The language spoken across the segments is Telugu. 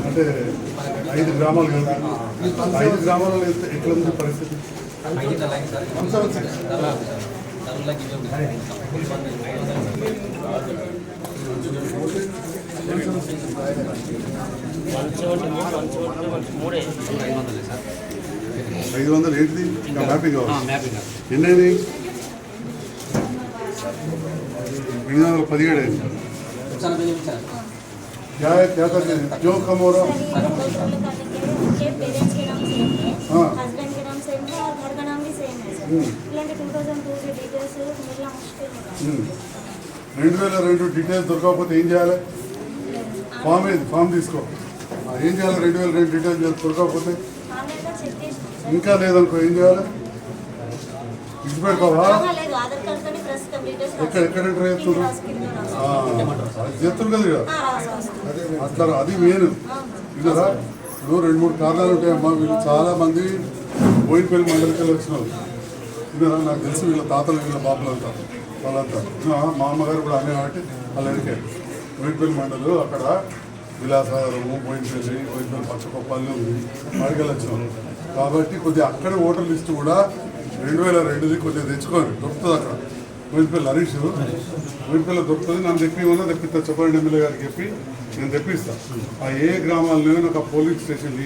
అంటే 5 గ్రామాలు కదా, 5 గ్రామాలలో ఎట్లా ఉంది పరిస్థితి? 500 ఏంటిది? మ్యాపింగ్ కావాలి. ఎన్నైంది? 817 అయింది. क्या है, क्या करते हैं, क्यों कम हो रहा? पेरेंट्स के नाम सेम है, हस्बैंड के नाम सेम है और घर का नाम भी सेम है सर। इलांటి 2002 के డీటెయిల్స్ మిగలా ముష్కిల్ है। 2002 డీటెయిల్స్ దొరకకపోతే ఏం చేయాలి? ఫామ్ తీసుకో. ఏం చేయాలి? 2002 డీటెయిల్స్ దొరకకపోతే ఇంకా లేదనుకో ఏం చేయాలి? ఇచ్చి పెడతావా? ఎక్కడ ఎంటర్ చేస్తున్నారు? చేస్తున్నారు కదా అట్లా. అది మెయిన్ విన్నారా? ఇప్పుడు 2-3 కారణాలు ఉంటాయమ్మా. వీళ్ళు చాలా మంది బోయినపల్లి మండలికి వచ్చినారు విన్నారా? నాకు తెలిసి వీళ్ళ తాతలు వీళ్ళ బాబులు అంతా వాళ్ళంతా. మా అమ్మగారు కూడా అనే కాబట్టి వాళ్ళ వెనకే బోయినపల్లి మండలు అక్కడ విలాసాగరము, బోయినపల్లి పచ్చకొప్పల్లి ఉంది, వాడికి వచ్చినారు. కాబట్టి కొద్దిగా అక్కడ ఓటర్ లిస్టు కూడా 2002ది కొద్దిగా తెచ్చుకోండి, దొరుకుతుంది అక్కడ. బోయినపల్లి హరీష్ బోయినపల్లి దొరుకుతుంది. నన్ను తెప్పిమన్నా తెప్పిస్తా, చెప్పండి ఎమ్మెల్యే గారికి చెప్పి నేను తెప్పిస్తాను. ఆ ఏ గ్రామాల్లో నాకు పోలీస్ స్టేషన్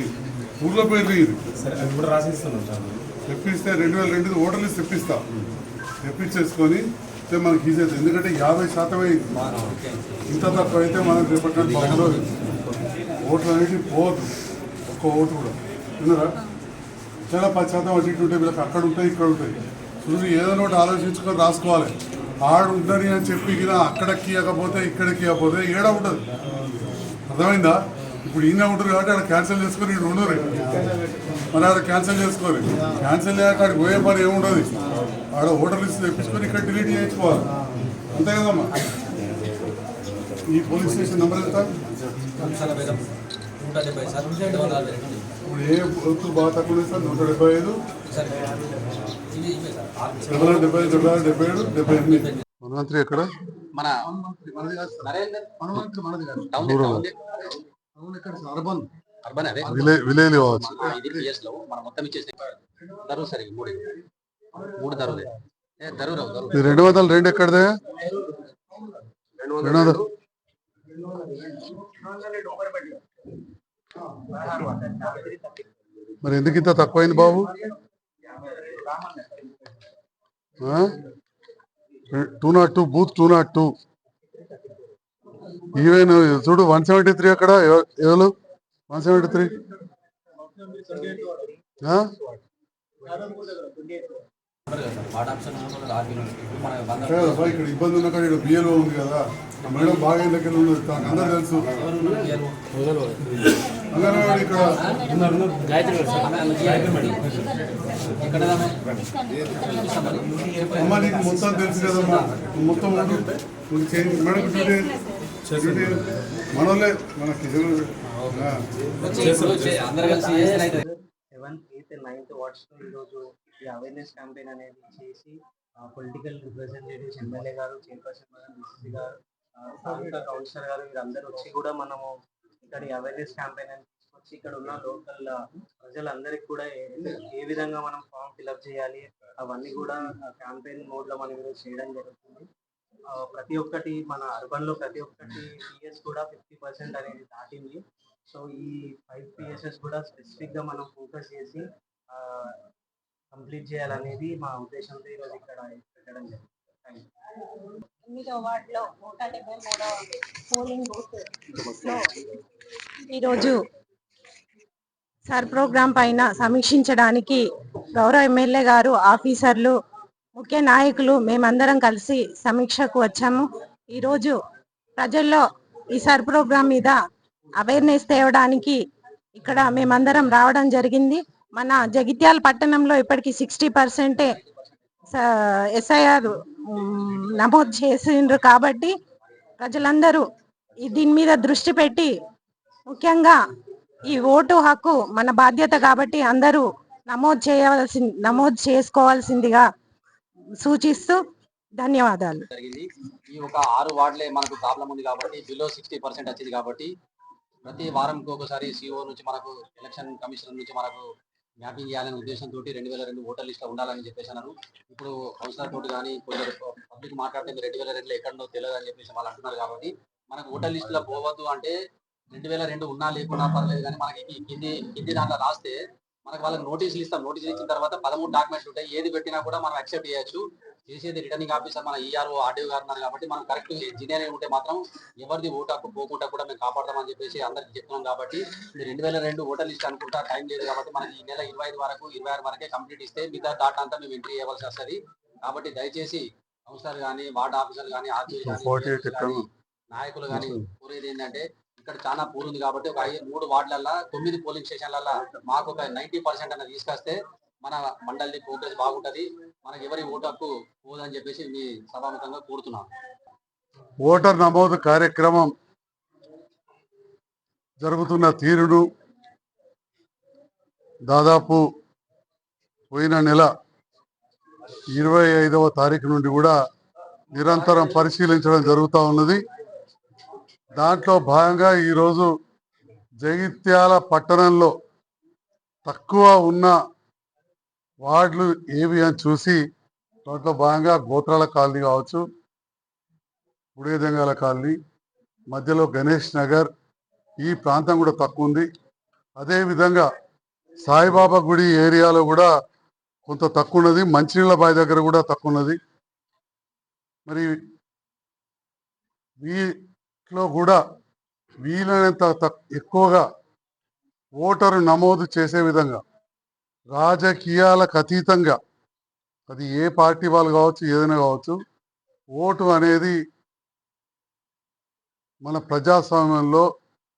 ఊర్లో పేర్లు ఇది తెప్పిస్తే 2002 ఓటర్ లిస్ట్ తెప్పిస్తా. తెప్పించేసుకొని మనకి ఈజీ అవుతుంది. ఎందుకంటే 50% ఇంత తక్కువ అయితే మనకు రేపటి బాగుండదు. ఓట్లు అనేవి పోవద్దు, ఒక్క ఓటు కూడా విన్నారా? చాలా 10% అటు ఇటు ఉంటాయి. వీళ్ళకి అక్కడ ఉంటాయి, ఇక్కడ ఉంటాయి. చూసి ఏదైనా ఒకటి ఆలోచించుకొని రాసుకోవాలి. ఆడు ఉంటుంది అని చెప్పి అక్కడికి ఇవ్వకపోతే ఇక్కడికి ఇవ్వకపోతే ఏడ ఉంటుంది. అర్థమైందా? ఇప్పుడు ఈయన ఉంటుంది కాబట్టి ఆడ క్యాన్సిల్ చేసుకొని ఇటు ఉండరు. మరి ఆడ క్యాన్సిల్ చేసుకోవాలి. క్యాన్సిల్ చేయక ఆడికి పోయే పని ఏముండదు. ఆడ ఓటర్ లిస్ట్ తెప్పించుకొని ఇక్కడ డిలీట్ చేయించుకోవాలి. అంతే కదమ్మా? ఈ పోలీస్ స్టేషన్ నెంబర్ ఎంత? ఇప్పుడు ఏ బూతులు బాగా తక్కువ ఉంది సార్? 175, 77, 78. మనమంత్రి ఎక్కడ? విలేజ్ కావచ్చు. ఈ 202 ఎక్కడదే? 200 మరి ఎందుకు ఇంత తక్కువైంది బాబు? 202 బూత్ 202. ఈవెన్ చూడు 173 అక్కడ. ఎవరు 173? ఇక్కడ ఇబ్బంది ఉన్న కానీ బిఎల్ఓ ఉంది కదా మేడం, బాగా దగ్గర ఉన్నది, అందరూ తెలుసు. అంగన్వాడీ ఇక్కడ అమ్మ నీకు మొత్తం తెలుసు కదమ్మా, మొత్తం మేడం డ్యూటీ మనోళ్ళే మన కిషన్. 7th, 8th, 9th వార్డ్స్లో ఈరోజు ఈ అవేర్నెస్ క్యాంపెయిన్ అనేది చేసి పొలిటికల్ రిప్రజెంటేటివ్స్, ఎమ్మెల్యే గారు, చైర్పర్సన్ గారు, డిసిసి గారు, స్థానిక కౌన్సిలర్ గారు వీరందరూ వచ్చి కూడా మనము ఇక్కడ ఈ అవేర్నెస్ క్యాంపెయిన్ అని తీసుకొచ్చి ఇక్కడ ఉన్న లోకల్ ప్రజలందరికీ కూడా ఏ విధంగా మనం ఫామ్ ఫిల్అప్ చేయాలి అవన్నీ కూడా క్యాంపెయిన్ మోడ్లో మనం ఈరోజు చేయడం జరుగుతుంది. ప్రతి ఒక్కటి మన అర్బన్లో ప్రతి ఒక్కటి పిఎస్ కూడా 50% అనేది దాటింది. సో ఈ 5 పిఎస్ఎస్ కూడా స్పెసిఫిక్గా మనం ఫోకస్ చేసి కంప్లీట్ చేయాలనేది మా ఉద్దేశంతో ఈరోజు ఇక్కడ పెట్టడం జరిగింది. 9వ వార్డులో 173వ పోలింగ్ బూత్లో ఈరోజు సార్ ప్రోగ్రాం పైన సమీక్షించడానికి గౌరవ ఎమ్మెల్యే గారు, ఆఫీసర్లు, ముఖ్య నాయకులు మేమందరం కలిసి సమీక్షకు వచ్చాము. ఈరోజు ప్రజల్లో ఈ సార్ ప్రోగ్రాం మీద అవేర్నెస్ తేవడానికి ఇక్కడ మేమందరం రావడం జరిగింది. మన జగిత్యాల పట్టణంలో ఇప్పటికి 60% SIR నమోదు చేసిండ్రు కాబట్టి ప్రజలందరూ దీని మీద దృష్టి పెట్టి ముఖ్యంగా ఈ ఓటు హక్కు మన బాధ్యత కాబట్టి అందరూ నమోదు చేసుకోవాల్సిందిగా సూచిస్తూ ధన్యవాదాలు. జరిగింది. ఈ ఒక 6 వార్డులే మనకు ప్రాబ్లం ఉంది కాబట్టి బిలో 60% వచ్చింది కాబట్టి ప్రతి వారంకి ఒకసారి సిఓ నుంచి మనకు ఎలక్షన్ కమిషన్ నుంచి మనకు మ్యాపింగ్ చేయాలనే ఉద్దేశంతో 2002 ఓటర్ లిస్ట్ ఉండాలని చెప్పేసి అన్నారు. ఇప్పుడు కౌన్సిలర్ తోటి కానీ కొందరు పబ్లిక్ మాట్లాడితే 2002 ఎక్కడో తెలియదు అని చెప్పేసి వాళ్ళు అంటున్నారు కాబట్టి మనకు ఓటర్ లిస్ట్ లో పోవద్దు అంటే 2002 ఉన్నా లేకున్నా పర్లేదు కానీ మనకి కింది దాంట్లో రాస్తే మనకు వాళ్ళకి నోటీసులు ఇస్తాం. నోటీసులు ఇచ్చిన తర్వాత 13 డాక్యుమెంట్స్ ఉంటాయి. ఏది పెట్టినా కూడా మనం యాక్సెప్ట్ చేయొచ్చు. చేసేది రిటర్నింగ్ ఆఫీసర్ మన ఈఆర్ఓ ఆర్డీఓ గారు ఉన్నారు కాబట్టి మనం కరెక్ట్ ఇంజనీరింగ్ ఉంటే మాత్రం ఎవరిది ఓటు హక్కు పోకుండా కూడా మేము కాపాడతామని చెప్పేసి అందరికి చెప్తున్నాం. కాబట్టి 2002 ఓటర్ లిస్ట్ అనుకుంటా టైం లేదు కాబట్టి మనకి ఈ నెల 25 వరకు 26 వరకే కంప్లీట్ ఇస్తే మిగతా డాటా అంతా మేము ఎంట్రీ చేయవలసి వస్తుంది. కాబట్టి దయచేసి కౌన్సిలర్ కానీ వార్డ్ ఆఫీసర్ కానీ నాయకులు కానీ కోరేది ఏంటంటే ఇక్కడ చాలా పూర్ ఉంది కాబట్టి ఒక 3 వార్డులలో 9 పోలింగ్ స్టేషన్లలో మాకు ఒక 90% అన్న తీసుకొస్తే మన మండలి ప్రోగ్రెస్ బాగుంటది. మనకి ఎవరి ఓటు హక్కు పోదని చెప్పేసి మీ సభాముఖంగా కోరుతున్నాను. ఓటర్ నమోదు కార్యక్రమం జరుగుతున్న తీరును దాదాపు పోయిన నెల 25వ తారీఖు నుండి కూడా నిరంతరం పరిశీలించడం జరుగుతూ ఉన్నది. దాంట్లో భాగంగా ఈరోజు జగిత్యాల పట్టణంలో తక్కువ ఉన్న వార్డులు ఏవి అని చూసి దాంట్లో భాగంగా గోత్రాల కాలనీ కావచ్చు, గుడిగంగాల కాలనీ, మధ్యలో గణేష్ నగర్, ఈ ప్రాంతం కూడా తక్కువ ఉంది. అదేవిధంగా సాయిబాబా గుడి ఏరియాలో కూడా కొంత తక్కువ ఉన్నది. మంచినీళ్ళ బావి దగ్గర కూడా తక్కువ ఉన్నది. మరి వీటిలో కూడా వీలైనంత ఎక్కువగా ఓటరు నమోదు చేసే విధంగా రాజకీయాలకు అతీతంగా, అది ఏ పార్టీ వాళ్ళు కావచ్చు, ఏదైనా కావచ్చు, ఓటు అనేది మన ప్రజాస్వామ్యంలో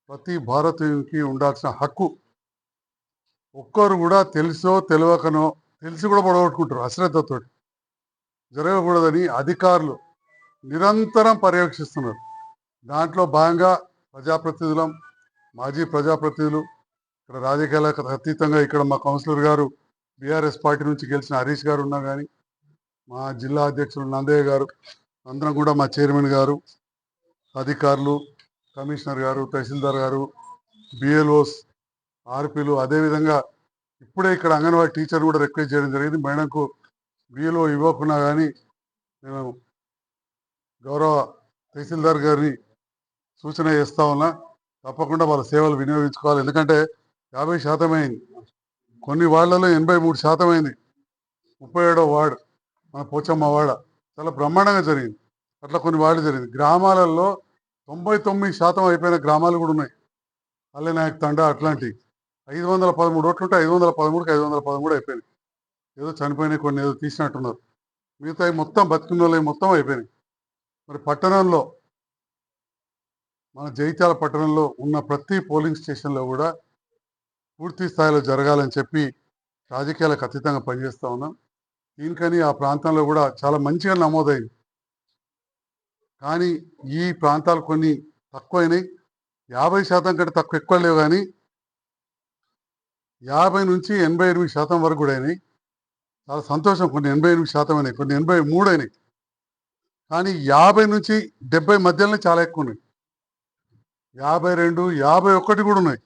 ప్రతి భారతీయునికి ఉండాల్సిన హక్కు. ఒక్కరు కూడా తెలుసో తెలియకనో, తెలిసి కూడా పొడగొట్టుకుంటారు అశ్రద్ధతో. జరగకూడదని అధికారులు నిరంతరం పర్యవేక్షిస్తున్నారు. దాంట్లో భాగంగా ప్రజాప్రతినిధులం, మాజీ ప్రజాప్రతినిధులు, ఇక్కడ రాజకీయాలకు అతీతంగా ఇక్కడ మా కౌన్సిలర్ గారు బీఆర్ఎస్ పార్టీ నుంచి గెలిచిన హరీష్ గారు ఉన్నా కానీ, మా జిల్లా అధ్యక్షులు నందయ్య గారు, అందరం కూడా మా చైర్మన్ గారు, అధికారులు, కమిషనర్ గారు, తహసీల్దార్ గారు, బిఎల్ఓస్, ఆర్పీలు, అదేవిధంగా ఇప్పుడే ఇక్కడ అంగన్వాడీ టీచర్ కూడా రిక్వెస్ట్ చేయడం జరిగింది. మేడంకు బిఎల్ఓ ఇవ్వకున్నా కానీ నేను గౌరవ తహసీల్దార్ గారిని సూచన చేస్తా ఉన్నా, తప్పకుండా వాళ్ళ సేవలు వినియోగించుకోవాలి. ఎందుకంటే 50% అయింది, కొన్ని వార్డులలో 83% అయింది. 37వ వార్డు మన పోచమ్మ వాడ చాలా బ్రహ్మాండంగా జరిగింది. అట్లా కొన్ని వార్డు జరిగింది. గ్రామాలలో 99% అయిపోయిన గ్రామాలు కూడా ఉన్నాయి. అల్లెనాయక్ తండా అట్లాంటి 513 ఓట్లు ఉంటే 513కి 513 అయిపోయినాయి. ఏదో చనిపోయినాయి, కొన్ని ఏదో తీసినట్టున్నారు. మిగతా మొత్తం బతికిన వాళ్ళు మొత్తం అయిపోయినాయి. మరి పట్టణంలో, మన జగిత్యాల పట్టణంలో ఉన్న ప్రతి పోలింగ్ స్టేషన్లో కూడా పూర్తి స్థాయిలో జరగాలని చెప్పి రాజకీయాలకు అతీతంగా పనిచేస్తూ ఉన్నాం. దీనికని ఆ ప్రాంతంలో కూడా చాలా మంచిగా నమోదైంది. కానీ ఈ ప్రాంతాలు కొన్ని తక్కువైనాయి. 50% కంటే ఎక్కువ లేవు, కానీ 50 నుంచి 88% వరకు కూడా అయినాయి. చాలా సంతోషం. కొన్ని 88% అయినాయి, కొన్ని 83 అయినాయి. కానీ 50 నుంచి 70 మధ్యలోనే చాలా ఎక్కువ ఉన్నాయి. 52, 51 కూడా ఉన్నాయి.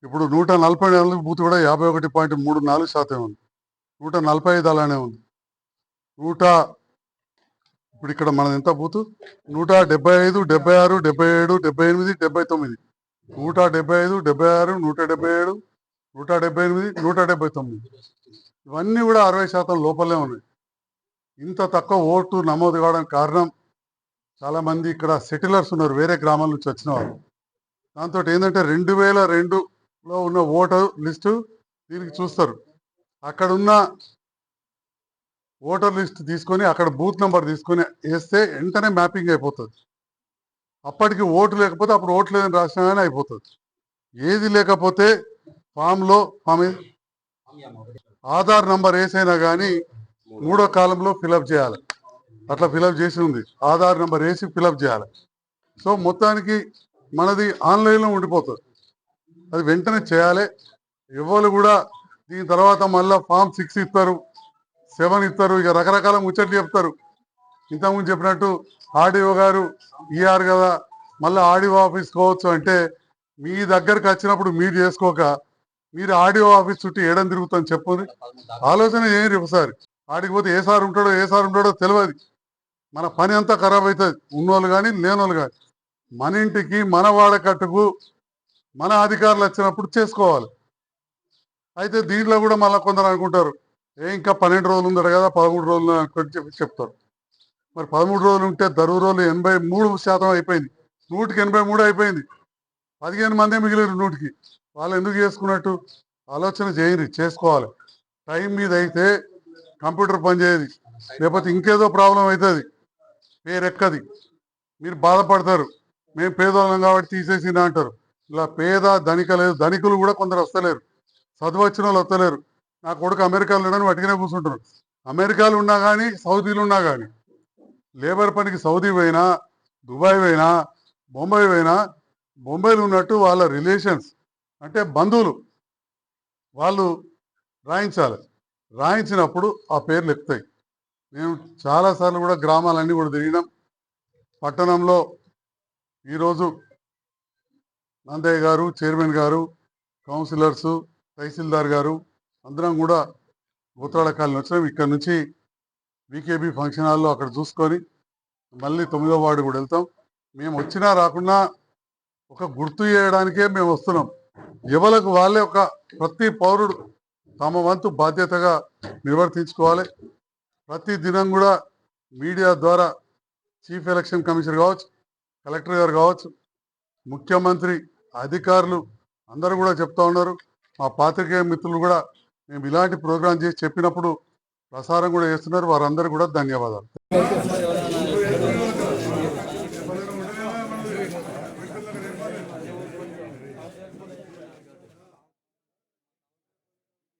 ఇప్పుడు 144 బూత్ కూడా 51.34% ఉంది. 145 అలానే ఉంది. ఇప్పుడు ఇక్కడ మనది ఎంత బూతు? 175, 76, 77, 78, 79, 175, 76, 177, 178, 179, ఇవన్నీ కూడా 60% లోపలే ఉన్నాయి. ఇంత తక్కువ ఓటు నమోదు కావడానికి కారణం, చాలామంది ఇక్కడ సెటిలర్స్ ఉన్నారు, వేరే గ్రామాల నుంచి వచ్చిన వాళ్ళు. దాంతో ఏంటంటే 2002లో ఉన్న ఓటర్ లిస్టు దీనికి చూస్తారు. అక్కడ ఉన్న ఓటర్ లిస్ట్ తీసుకొని అక్కడ బూత్ నెంబర్ తీసుకొని వేస్తే వెంటనే మ్యాపింగ్ అయిపోతుంది. అప్పటికి ఓటు లేకపోతే అప్పుడు ఓట్లు లేదని రాసినా కానీ అయిపోతుంది. ఏది లేకపోతే ఫామ్ ఆధార్ నంబర్ వేసైనా కానీ 3వ కాలంలో ఫిలప్ చేయాలి. అట్లా ఫిలప్ చేసి ఉంది. ఆధార్ నంబర్ వేసి ఫిలప్ చేయాలి. సో మొత్తానికి మనది ఆన్లైన్లో ఉండిపోతుంది. అది వెంటనే చేయాలి. ఎవరు కూడా దీని తర్వాత మళ్ళీ ఫామ్ 6 ఇస్తారు, 7 ఇస్తారు, ఇక రకరకాల ముచ్చట్లు చెప్తారు. ఇంతకుముందు చెప్పినట్టు ఆర్డీఓ గారు ఈఆర్ కదా, మళ్ళీ ఆర్డీఓ ఆఫీస్ పోవచ్చు అంటే మీ దగ్గరకు వచ్చినప్పుడు మీరు చేసుకోక మీరు ఆర్డీఓ ఆఫీస్ చుట్టూ ఏడం తిరుగుతాను చెప్పుని ఆలోచన చేయరు. ఒకసారి ఆడికి పోతే ఏ సార్ ఉంటాడో తెలియదు. మన పని అంతా ఖరాబ్ అవుతుంది. ఉన్నోళ్ళు కానీ లేనోళ్ళు కానీ మన ఇంటికి మన వాడకట్టుకు మన అధికారులు వచ్చినప్పుడు చేసుకోవాలి. అయితే దీంట్లో కూడా మళ్ళీ కొందరు అనుకుంటారు ఇంకా 12 రోజులు ఉందట కదా 13 రోజులు అని చెప్తారు. మరి 13 రోజులు ఉంటే దరువు రోజులు 83% అయిపోయింది. 100కి 83 అయిపోయింది. 15 మందే మిగిలిరు 100కి. వాళ్ళు ఎందుకు చేసుకున్నట్టు ఆలోచన చేయరు, చేసుకోవాలి. టైం మీద అయితే కంప్యూటర్ పనిచేయదు, లేకపోతే ఇంకేదో ప్రాబ్లం అవుతుంది, పేరెక్కది, మీరు బాధపడతారు. మేము పేదవాళ్ళం కాబట్టి తీసేసింది అంటారు. ఇలా పేద ధనిక లేదు. ధనికులు కూడా కొందరు వస్తలేరు, చదువు వచ్చిన వాళ్ళు వస్తలేరు. నా కొడుకు అమెరికాలో ఉండని వాటికనే కూర్చుంటారు. అమెరికాలో ఉన్నా కానీ సౌదీలో ఉన్నా కానీ లేబర్ పనికి సౌదీ పోయినా, దుబాయ్ పోయినా, బొంబాయి పోయినా, బొంబాయిలో ఉన్నట్టు వాళ్ళ రిలేషన్స్ అంటే బంధువులు వాళ్ళు రాయించాలి. రాయించినప్పుడు ఆ పేర్లు ఎక్కుతాయి. మేము చాలాసార్లు కూడా గ్రామాలన్నీ కూడా తిరిగినాం. పట్టణంలో ఈరోజు నందయ్య గారు, చైర్మన్ గారు, కౌన్సిలర్సు, తహసీల్దార్ గారు అందరం కూడా గోత్రాల కాలనీ వచ్చినాం. ఇక్కడ నుంచి వికేబీ ఫంక్షన్ హాల్లో అక్కడ చూసుకొని మళ్ళీ 9వ వార్డు కూడా వెళ్తాం. మేము వచ్చినా రాకున్నా ఒక గుర్తు చేయడానికే మేము వస్తున్నాం. ఎవరికి వాళ్ళే ఒక ప్రతి పౌరుడు తమ వంతు బాధ్యతగా నిర్వర్తించుకోవాలి. ప్రతి దినం కూడా మీడియా ద్వారా చీఫ్ ఎలక్షన్ కమిషనర్ కావచ్చు, కలెక్టర్ గారు కావచ్చు, ముఖ్యమంత్రి, అధికారులు అందరూ కూడా చెప్తా ఉన్నారు. మా పాత్రికేయ మిత్రులు కూడా మేము ఇలాంటి ప్రోగ్రాం చేసి చెప్పినప్పుడు ప్రసారం కూడా చేస్తున్నారు. వారందరూ కూడా ధన్యవాదాలు.